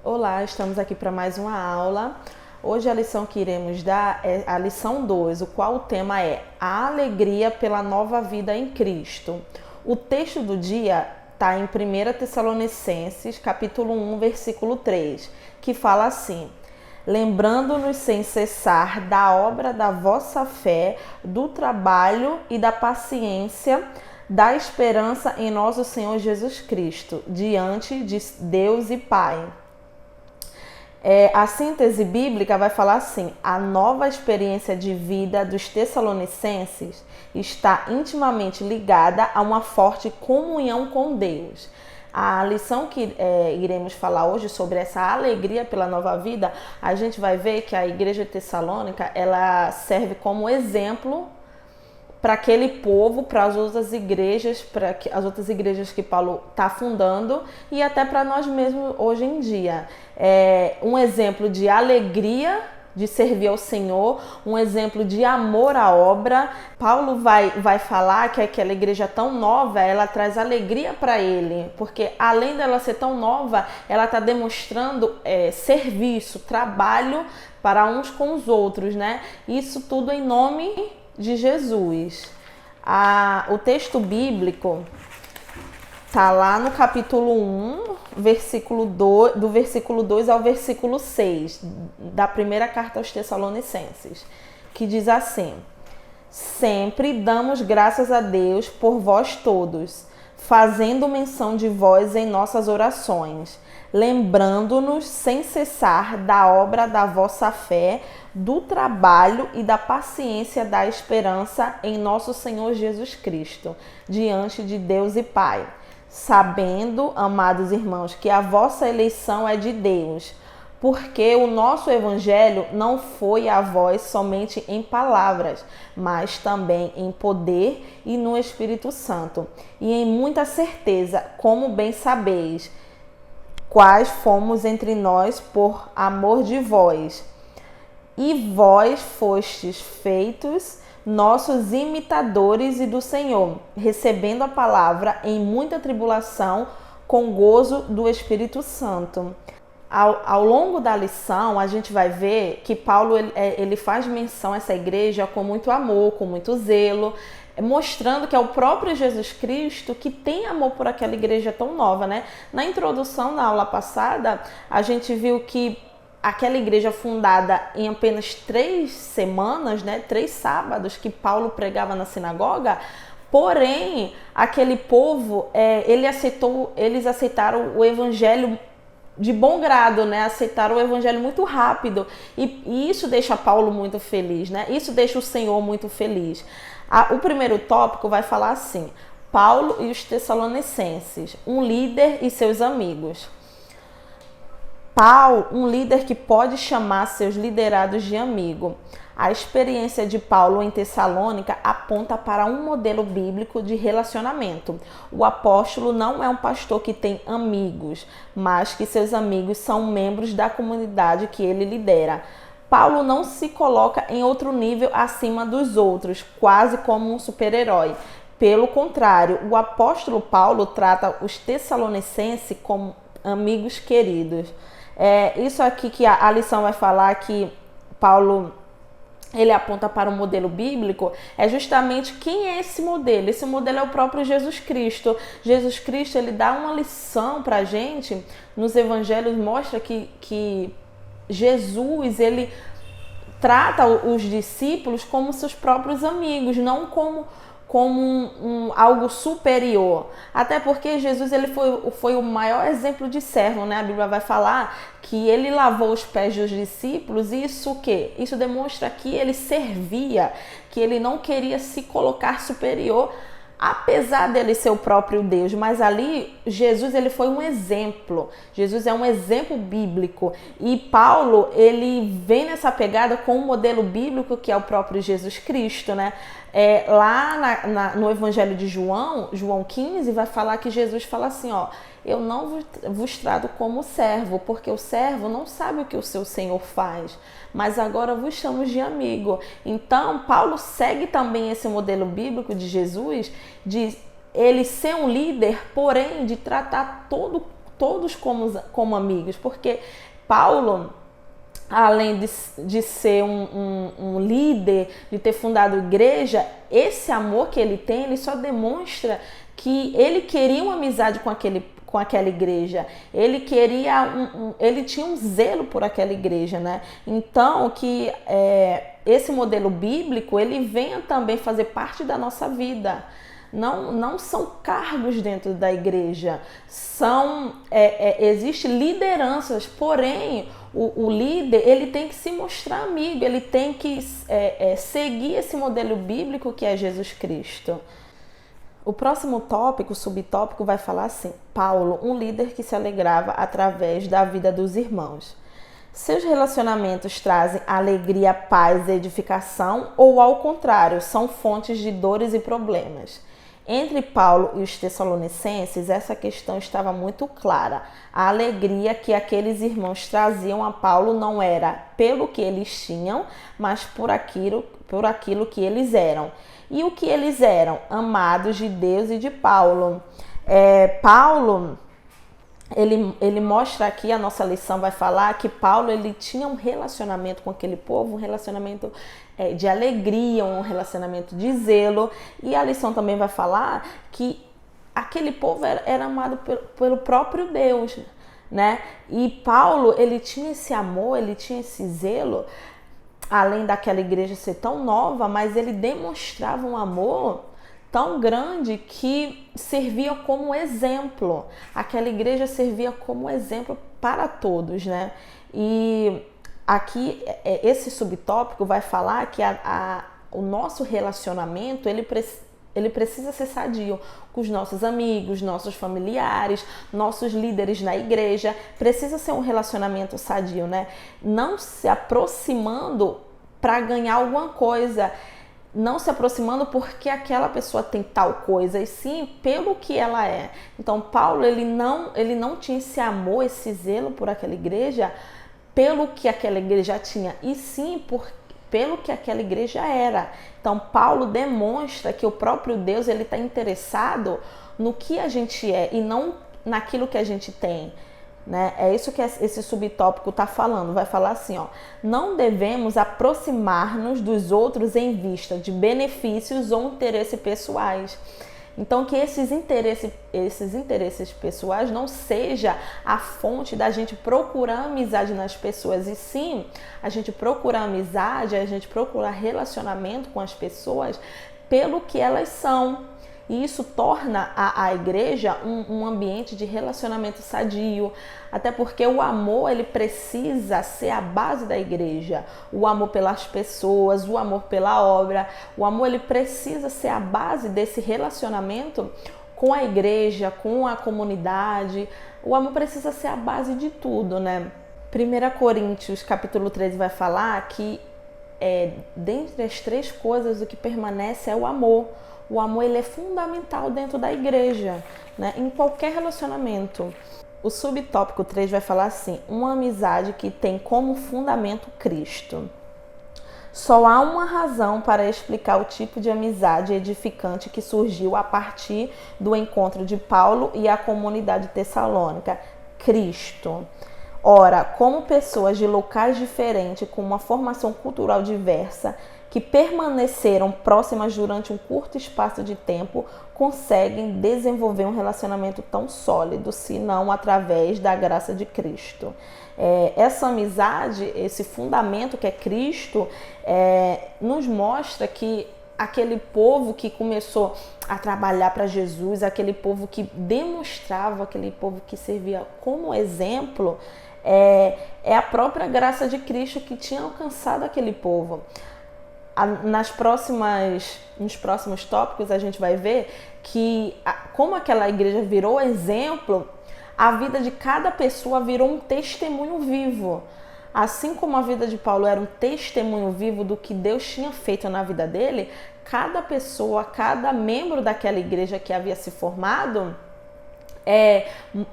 Olá, estamos aqui para mais uma aula. Hoje a lição que iremos dar é a lição 2, o qual o tema é a alegria pela nova vida em Cristo. O texto do dia está em 1 Tessalonicenses, capítulo 1, versículo 3, que fala assim: lembrando-nos sem cessar da obra da vossa fé, do trabalho e da paciência, da esperança em nosso Senhor Jesus Cristo, diante de Deus e Pai. A síntese bíblica vai falar assim: a nova experiência de vida dos Tessalonicenses está intimamente ligada a uma forte comunhão com Deus. A lição que iremos falar hoje sobre essa alegria pela nova vida, a gente vai ver que a igreja tessalônica, ela serve como exemplo para aquele povo, para as outras igrejas, para as outras igrejas que Paulo está fundando e até para nós mesmos hoje em dia. É um exemplo de alegria de servir ao Senhor, um exemplo de amor à obra. Paulo vai falar que aquela igreja tão nova, ela traz alegria para ele, porque além dela ser tão nova, ela está demonstrando serviço, trabalho para uns com os outros, né? Isso tudo em nome de Jesus. O texto bíblico está lá no capítulo 1, do versículo 2 ao versículo 6, da primeira carta aos Tessalonicenses, que diz assim: sempre damos graças a Deus por vós todos, fazendo menção de vós em nossas orações, lembrando-nos sem cessar da obra da vossa fé, do trabalho e da paciência da esperança em nosso Senhor Jesus Cristo, diante de Deus e Pai. Sabendo, amados irmãos, que a vossa eleição é de Deus, porque o nosso evangelho não foi a vós somente em palavras, mas também em poder e no Espírito Santo, e em muita certeza, como bem sabeis, quais fomos entre nós por amor de vós. E vós fostes feitos nossos imitadores e do Senhor, recebendo a palavra em muita tribulação, com gozo do Espírito Santo. Ao longo da lição, a gente vai ver que Paulo ele faz menção a essa igreja com muito amor, com muito zelo, mostrando que é o próprio Jesus Cristo que tem amor por aquela igreja tão nova, né? Na introdução, na aula passada, a gente viu que aquela igreja fundada em apenas 3 semanas, né, 3 sábados que Paulo pregava na sinagoga, porém, aquele povo, eles aceitaram o evangelho de bom grado, né? Aceitaram o evangelho muito rápido e isso deixa Paulo muito feliz, né? Isso deixa o Senhor muito feliz. O primeiro tópico vai falar assim: Paulo e os Tessalonicenses, um líder e seus amigos. Paulo, um líder que pode chamar seus liderados de amigo. A experiência de Paulo em Tessalônica aponta para um modelo bíblico de relacionamento. O apóstolo não é um pastor que tem amigos, mas que seus amigos são membros da comunidade que ele lidera. Paulo não se coloca em outro nível acima dos outros, quase como um super-herói. Pelo contrário, o apóstolo Paulo trata os tessalonicenses como amigos queridos. Isso aqui que a lição vai falar, que Paulo ele aponta para um modelo bíblico, é justamente quem é esse modelo. Esse modelo é o próprio Jesus Cristo. Jesus Cristo, ele dá uma lição para a gente nos evangelhos, mostra que Jesus, ele trata os discípulos como seus próprios amigos, não como algo superior. Até porque Jesus ele foi o maior exemplo de servo, né? A Bíblia vai falar que ele lavou os pés dos discípulos, e isso o quê? Isso demonstra que ele servia, que ele não queria se colocar superior, apesar dele ser o próprio Deus. Mas ali, Jesus ele foi um exemplo. Jesus é um exemplo bíblico. E Paulo, ele vem nessa pegada com um modelo bíblico que é o próprio Jesus Cristo, né? Lá no Evangelho de João 15, vai falar que Jesus fala assim, ó: eu não vos trato como servo, porque o servo não sabe o que o seu Senhor faz, mas agora vos chamo de amigo. Então, Paulo segue também esse modelo bíblico de Jesus, de ele ser um líder, porém de tratar todo todos como amigos, porque Paulo, além de ser um líder, de ter fundado a igreja, esse amor que ele tem, ele só demonstra que ele queria uma amizade com aquela igreja. Ele ele tinha um zelo por aquela igreja, né? Então, que esse modelo bíblico, ele venha também fazer parte da nossa vida. Não são cargos dentro da igreja, existem lideranças, porém o líder, ele tem que se mostrar amigo, ele tem que seguir esse modelo bíblico que é Jesus Cristo. O próximo tópico, subtópico, vai falar assim: Paulo, um líder que se alegrava através da vida dos irmãos. Seus relacionamentos trazem alegria, paz e edificação, ou ao contrário, são fontes de dores e problemas? Entre Paulo e os Tessalonicenses, essa questão estava muito clara. A alegria que aqueles irmãos traziam a Paulo não era pelo que eles tinham, mas por aquilo que eles eram. E o que eles eram? Amados de Deus e de Paulo. Paulo, ele mostra aqui, a nossa lição vai falar que Paulo, ele tinha um relacionamento com aquele povo, um relacionamento de alegria, um relacionamento de zelo. E a lição também vai falar que aquele povo era amado pelo próprio Deus, né? E Paulo, ele tinha esse amor, ele tinha esse zelo, além daquela igreja ser tão nova, mas ele demonstrava um amor tão grande que servia como exemplo. Aquela igreja servia como exemplo para todos, né? E aqui, esse subtópico vai falar que o nosso relacionamento, ele precisa ser sadio com os nossos amigos, nossos familiares, nossos líderes na igreja. Precisa ser um relacionamento sadio, né? Não se aproximando para ganhar alguma coisa, não se aproximando porque aquela pessoa tem tal coisa, e sim pelo que ela é. Então Paulo, ele não tinha esse amor, esse zelo por aquela igreja pelo que aquela igreja tinha, e sim pelo que aquela igreja era. Então Paulo demonstra que o próprio Deus, ele está interessado no que a gente é e não naquilo que a gente tem, né? É isso que esse subtópico está falando. Vai falar assim, ó: não devemos aproximar-nos dos outros em vista de benefícios ou interesses pessoais. Então, que esses interesses pessoais não seja a fonte da gente procurar amizade nas pessoas, e sim a gente procurar amizade, a gente procurar relacionamento com as pessoas pelo que elas são. E isso torna a igreja um ambiente de relacionamento sadio, até porque o amor, ele precisa ser a base da igreja. O amor pelas pessoas, o amor pela obra, o amor, ele precisa ser a base desse relacionamento com a igreja, com a comunidade. O amor precisa ser a base de tudo, né? 1 Coríntios capítulo 13 vai falar que dentre as 3 coisas, o que permanece é o amor. O amor, ele é fundamental dentro da igreja, né? Em qualquer relacionamento. O subtópico 3 vai falar assim: uma amizade que tem como fundamento Cristo. Só há uma razão para explicar o tipo de amizade edificante que surgiu a partir do encontro de Paulo e a comunidade tessalônica: Cristo. Ora, como pessoas de locais diferentes, com uma formação cultural diversa, que permaneceram próximas durante um curto espaço de tempo, conseguem desenvolver um relacionamento tão sólido, se não através da graça de Cristo. Essa amizade, esse fundamento que é Cristo, nos mostra que aquele povo que começou a trabalhar para Jesus, aquele povo que demonstrava, aquele povo que servia como exemplo, é a própria graça de Cristo que tinha alcançado aquele povo. Nos próximos tópicos a gente vai ver que como aquela igreja virou exemplo, a vida de cada pessoa virou um testemunho vivo. Assim como a vida de Paulo era um testemunho vivo do que Deus tinha feito na vida dele, cada pessoa, cada membro daquela igreja que havia se formado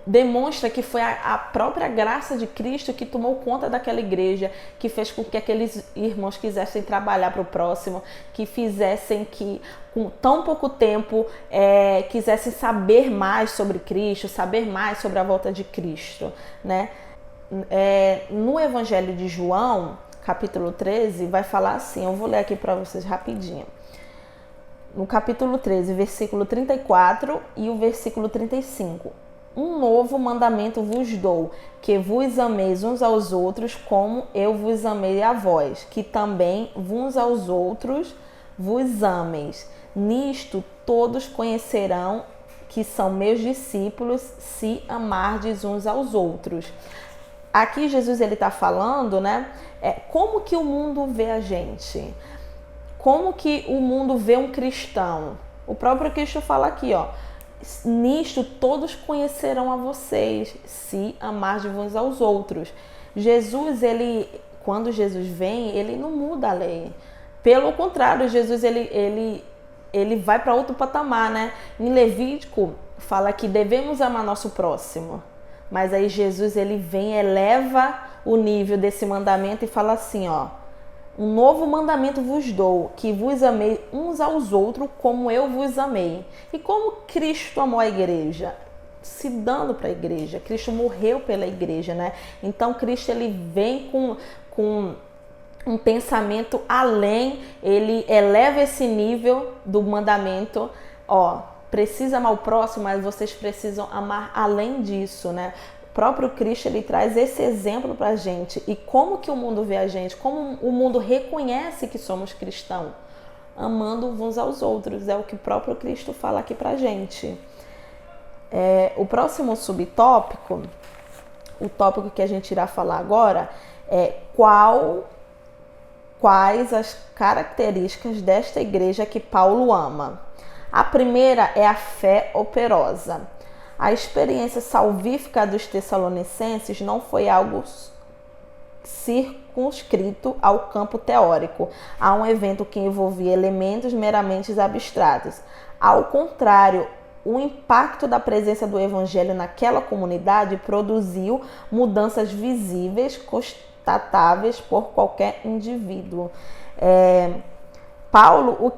demonstra que foi a própria graça de Cristo que tomou conta daquela igreja, que fez com que aqueles irmãos quisessem trabalhar para o próximo, que fizessem que, com tão pouco tempo, quisessem saber mais sobre Cristo, saber mais sobre a volta de Cristo, né? No Evangelho de João, capítulo 13, vai falar assim, eu vou ler aqui para vocês rapidinho. No capítulo 13, versículo 34 e o versículo 35. Um novo mandamento vos dou, que vos ameis uns aos outros como eu vos amei a vós, que também uns aos outros vos ameis. Nisto todos conhecerão que são meus discípulos, se amardes uns aos outros. Aqui Jesus ele está falando, né? Como que o mundo vê a gente? Como que o mundo vê um cristão? O próprio Cristo fala aqui, ó. Nisto todos conhecerão a vocês, se amardes uns aos outros. Jesus, quando Jesus vem, ele não muda a lei. Pelo contrário, Jesus ele vai para outro patamar, né? Em Levítico fala que devemos amar nosso próximo. Mas aí Jesus ele vem, eleva o nível desse mandamento e fala assim, ó. Um novo mandamento vos dou, que vos amei uns aos outros como eu vos amei. E como Cristo amou a igreja? Se dando para a igreja. Cristo morreu pela igreja, né? Então Cristo ele vem com um pensamento além, ele eleva esse nível do mandamento, ó, precisa amar o próximo, mas vocês precisam amar além disso, né? O próprio Cristo ele traz esse exemplo pra gente. E como que o mundo vê a gente? Como o mundo reconhece que somos cristãos? Amando uns aos outros. É o que o próprio Cristo fala aqui pra gente. O próximo subtópico, o tópico que a gente irá falar agora, é quais as características desta igreja que Paulo ama. A primeira é a fé operosa. A experiência salvífica dos Tessalonicenses não foi algo circunscrito ao campo teórico, a um evento que envolvia elementos meramente abstratos. Ao contrário, o impacto da presença do Evangelho naquela comunidade produziu mudanças visíveis, constatáveis por qualquer indivíduo. Paulo,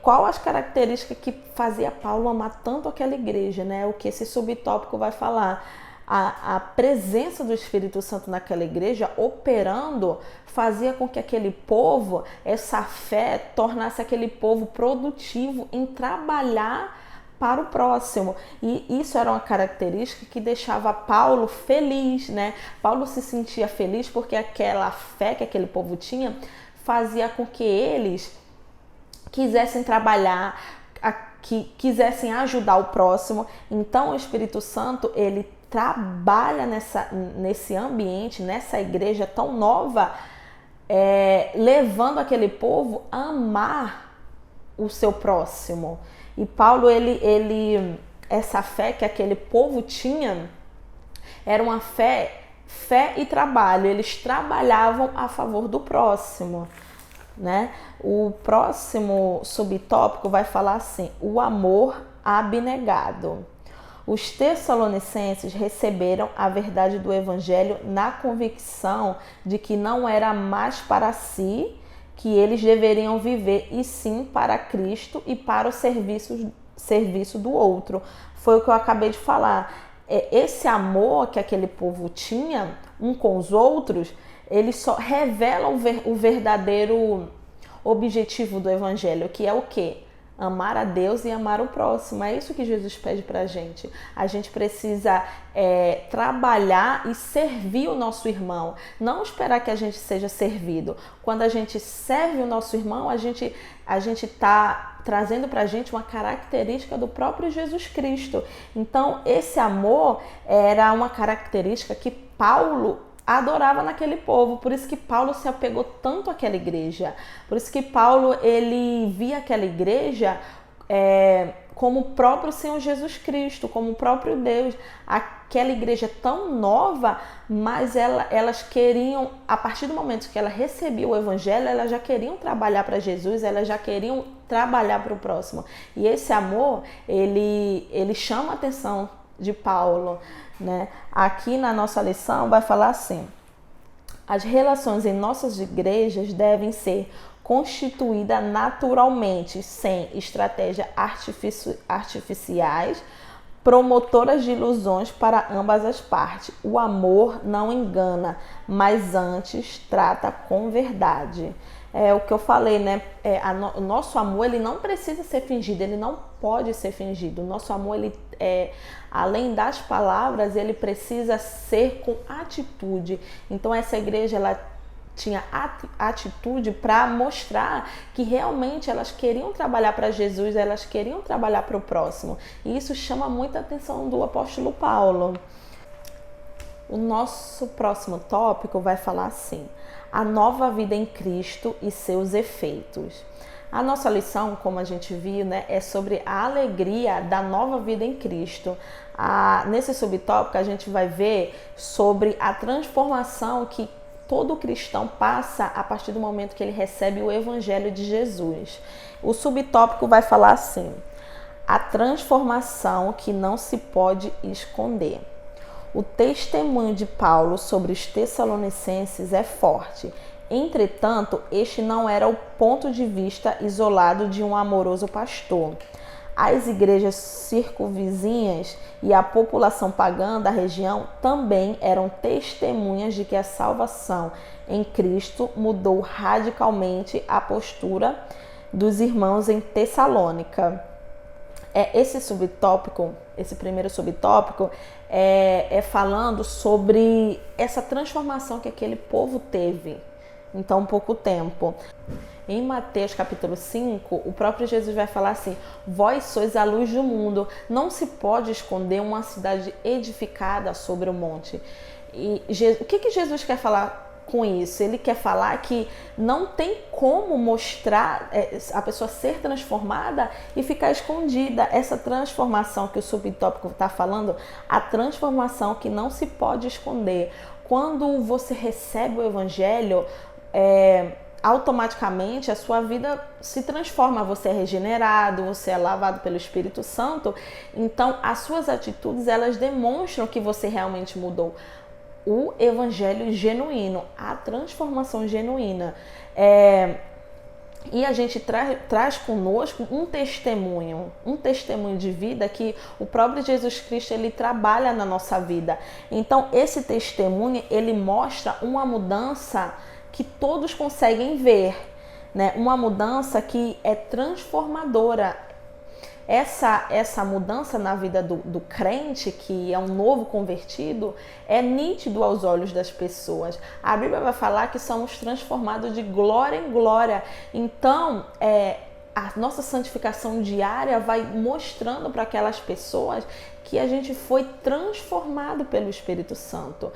qual as características que fazia Paulo amar tanto aquela igreja, né? O que esse subtópico vai falar? A presença do Espírito Santo naquela igreja operando fazia com que aquele povo, essa fé, tornasse aquele povo produtivo em trabalhar para o próximo. E isso era uma característica que deixava Paulo feliz, né? Paulo se sentia feliz porque aquela fé que aquele povo tinha fazia com que eles quisessem trabalhar, que quisessem ajudar o próximo. Então o Espírito Santo ele trabalha nesse ambiente, nessa igreja tão nova, levando aquele povo a amar o seu próximo. E Paulo, essa fé que aquele povo tinha, era uma fé e trabalho. Eles trabalhavam a favor do próximo, né? O próximo subtópico vai falar assim: o amor abnegado. Os Tessalonicenses receberam a verdade do Evangelho na convicção de que não era mais para si que eles deveriam viver, e sim para Cristo e para o serviço do outro. Foi o que eu acabei de falar. Esse amor que aquele povo tinha um com os outros, eles só revelam o verdadeiro objetivo do Evangelho, que é o quê? Amar a Deus e amar o próximo. É isso que Jesus pede pra gente. A gente precisa trabalhar e servir o nosso irmão. Não esperar que a gente seja servido. Quando a gente serve o nosso irmão, a gente tá trazendo pra gente uma característica do próprio Jesus Cristo. Então, esse amor era uma característica que Paulo adorava naquele povo. Por isso que Paulo se apegou tanto àquela igreja. Por isso que Paulo ele via aquela igreja como o próprio Senhor Jesus Cristo, como o próprio Deus. Aquela igreja tão nova, mas elas queriam, a partir do momento que ela recebia o Evangelho, elas já queriam trabalhar para Jesus, elas já queriam trabalhar para o próximo. E esse amor, ele chama a atenção de Paulo, né? Aqui na nossa lição vai falar assim: as relações em nossas igrejas devem ser constituídas naturalmente, sem estratégias artificiais, promotoras de ilusões para ambas as partes. O amor não engana, mas antes trata com verdade. É o que eu falei, né? O nosso amor, ele não precisa ser fingido, ele não pode ser fingido. O nosso amor, ele além das palavras, ele precisa ser com atitude. Então essa igreja, ela tinha atitude para mostrar que realmente elas queriam trabalhar para Jesus, elas queriam trabalhar para o próximo. E isso chama muita atenção do apóstolo Paulo. O nosso próximo tópico vai falar assim: a nova vida em Cristo e seus efeitos. A nossa lição, como a gente viu, né, é sobre a alegria da nova vida em Cristo. Nesse subtópico a gente vai ver sobre a transformação que todo cristão passa a partir do momento que ele recebe o Evangelho de Jesus. O subtópico vai falar assim: a transformação que não se pode esconder. O testemunho de Paulo sobre os Tessalonicenses é forte. Entretanto, este não era o ponto de vista isolado de um amoroso pastor. As igrejas circunvizinhas e a população pagã da região também eram testemunhas de que a salvação em Cristo mudou radicalmente a postura dos irmãos em Tessalônica. Esse primeiro subtópico é falando sobre essa transformação que aquele povo teve em tão pouco tempo. Em Mateus capítulo 5, o próprio Jesus vai falar assim: vós sois a luz do mundo, não se pode esconder uma cidade edificada sobre o monte. E o que Jesus quer falar com isso? Ele quer falar que não tem como mostrar a pessoa ser transformada e ficar escondida. Essa transformação que o subtópico está falando, a transformação que não se pode esconder. Quando você recebe o Evangelho, automaticamente a sua vida se transforma, você é regenerado, você é lavado pelo Espírito Santo. Então as suas atitudes, elas demonstram que você realmente mudou. O evangelho genuíno, a transformação genuína. E a gente traz conosco um testemunho de vida que o próprio Jesus Cristo, ele trabalha na nossa vida. Então esse testemunho, ele mostra uma mudança que todos conseguem ver, né? Uma mudança que é transformadora. Essa mudança na vida do crente, que é um novo convertido, é nítido aos olhos das pessoas. A Bíblia vai falar que somos transformados de glória em glória. Então, a nossa santificação diária vai mostrando para aquelas pessoas que a gente foi transformado pelo Espírito Santo.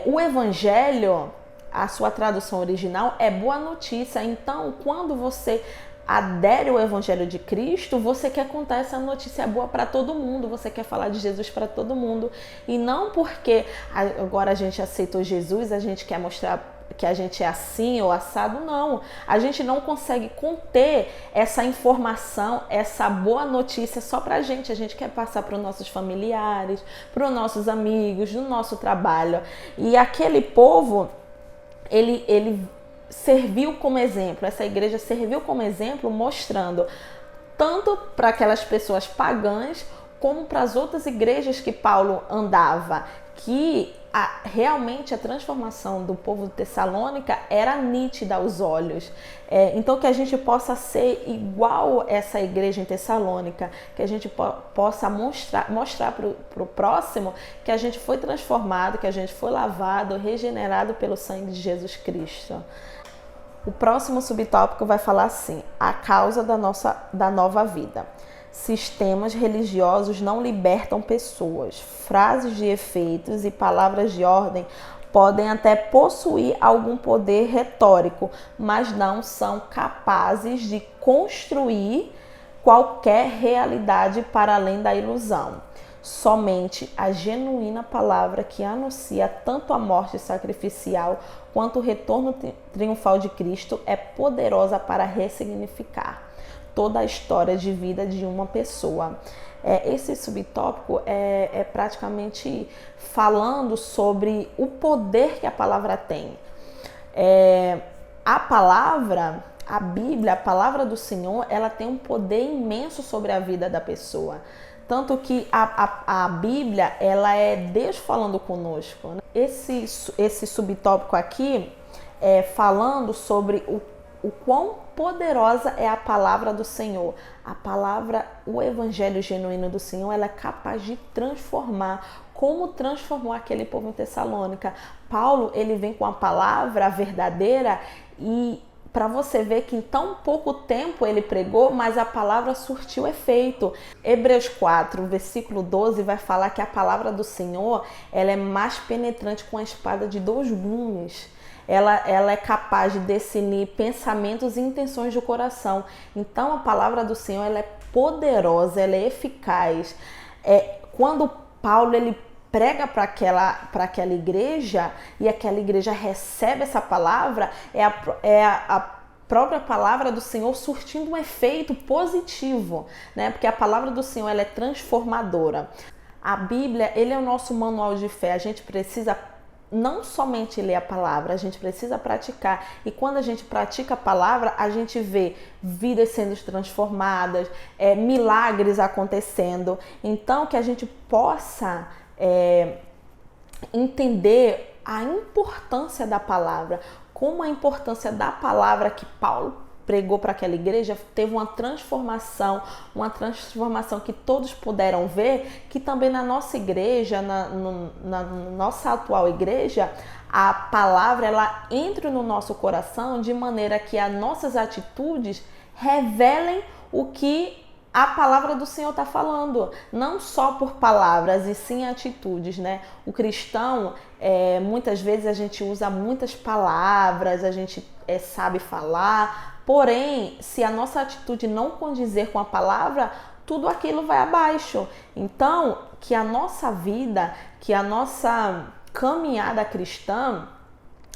O Evangelho, a sua tradução original, é boa notícia. Então, quando você adere ao Evangelho de Cristo, você quer contar essa notícia boa para todo mundo, você quer falar de Jesus para todo mundo. E não porque agora a gente aceitou Jesus, a gente quer mostrar que a gente é assim ou assado, não. A gente não consegue conter essa informação, essa boa notícia só pra gente. A gente quer passar para os nossos familiares, para os nossos amigos, no nosso trabalho. E aquele povo, ele serviu como exemplo, essa igreja serviu como exemplo, mostrando tanto para aquelas pessoas pagãs como para as outras igrejas que Paulo andava, que realmente a transformação do povo de Tessalônica era nítida aos olhos. Então que a gente possa ser igual essa igreja em Tessalônica, que a gente possa mostrar para o próximo que a gente foi transformado, que a gente foi lavado, regenerado pelo sangue de Jesus Cristo. O próximo subtópico vai falar assim: a causa da nova vida. Sistemas religiosos não libertam pessoas. Frases de efeitos e palavras de ordem podem até possuir algum poder retórico, mas não são capazes de construir qualquer realidade para além da ilusão. Somente a genuína palavra que anuncia tanto a morte sacrificial quanto o retorno triunfal de Cristo é poderosa para ressignificar toda a história de vida de uma pessoa. Esse subtópico é praticamente falando sobre o poder que a palavra tem. A palavra, a Bíblia, a palavra do Senhor, ela tem um poder imenso sobre a vida da pessoa. Tanto que a Bíblia, ela é Deus falando conosco, né? Esse subtópico aqui é falando sobre o quão poderosa é a palavra do Senhor. A palavra, o evangelho genuíno do Senhor, ela é capaz de transformar, como transformou aquele povo em Tessalônica. Paulo, ele vem com a palavra verdadeira e para você ver que em tão pouco tempo ele pregou, mas a palavra surtiu efeito. Hebreus 4, versículo 12, vai falar que a palavra do Senhor, ela é mais penetrante com a espada de 2 gumes. Ela é capaz de discernir pensamentos e intenções do coração. Então a palavra do Senhor, ela é poderosa, ela é eficaz. Quando Paulo ele prega para aquela igreja e aquela igreja recebe essa palavra, a própria palavra do Senhor surtindo um efeito positivo, né? Porque a palavra do Senhor, ela é transformadora. A Bíblia, ele é o nosso manual de fé. A gente precisa não somente ler a palavra, a gente precisa praticar. E quando a gente pratica a palavra, a gente vê vidas sendo transformadas, milagres acontecendo. Então, que a gente possa entender a importância da palavra, como a importância da palavra que Paulo pregou para aquela igreja teve uma transformação que todos puderam ver, que também na nossa igreja, na nossa atual igreja, a palavra ela entra no nosso coração de maneira que as nossas atitudes revelem o que a palavra do Senhor está falando, não só por palavras e sim atitudes, né? O cristão, muitas vezes a gente usa muitas palavras, a gente sabe falar, porém, se a nossa atitude não condizer com a palavra, tudo aquilo vai abaixo. Então, que a nossa vida, que a nossa caminhada cristã,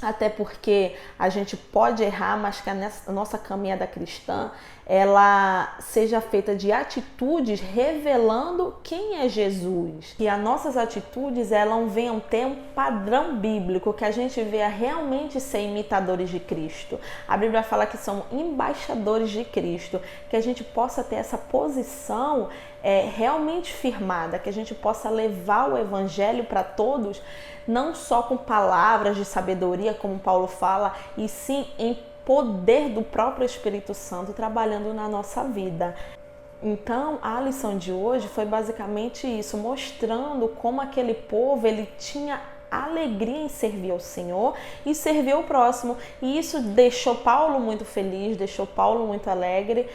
até porque a gente pode errar, mas que a nossa caminhada cristã, ela seja feita de atitudes revelando quem é Jesus. Que as nossas atitudes, elas venham ter um padrão bíblico, que a gente venha realmente ser imitadores de Cristo. A Bíblia fala que são embaixadores de Cristo, que a gente possa ter essa posição realmente firmada, que a gente possa levar o evangelho para todos, não só com palavras de sabedoria, como Paulo fala, e sim em poder do próprio Espírito Santo trabalhando na nossa vida. Então, a lição de hoje foi basicamente isso, mostrando como aquele povo, ele tinha alegria em servir ao Senhor e servir ao próximo. E isso deixou Paulo muito feliz, deixou Paulo muito alegre.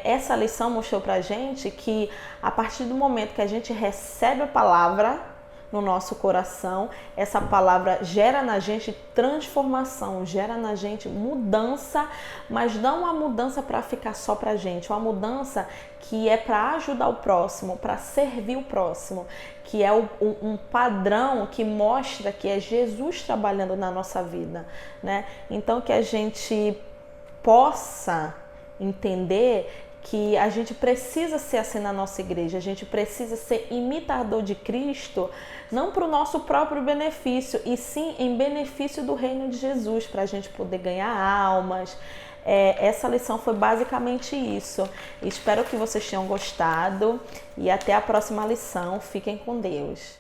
Essa lição mostrou pra gente que a partir do momento que a gente recebe a palavra no nosso coração, essa palavra gera na gente transformação, gera na gente mudança, mas não uma mudança para ficar só pra gente, uma mudança que é para ajudar o próximo, para servir o próximo, que é um padrão que mostra que é Jesus trabalhando na nossa vida, né? Então que a gente possa entender que a gente precisa ser assim na nossa igreja, a gente precisa ser imitador de Cristo, não para o nosso próprio benefício, e sim em benefício do reino de Jesus, para a gente poder ganhar almas. Essa lição foi basicamente isso. Espero que vocês tenham gostado e até a próxima lição. Fiquem com Deus.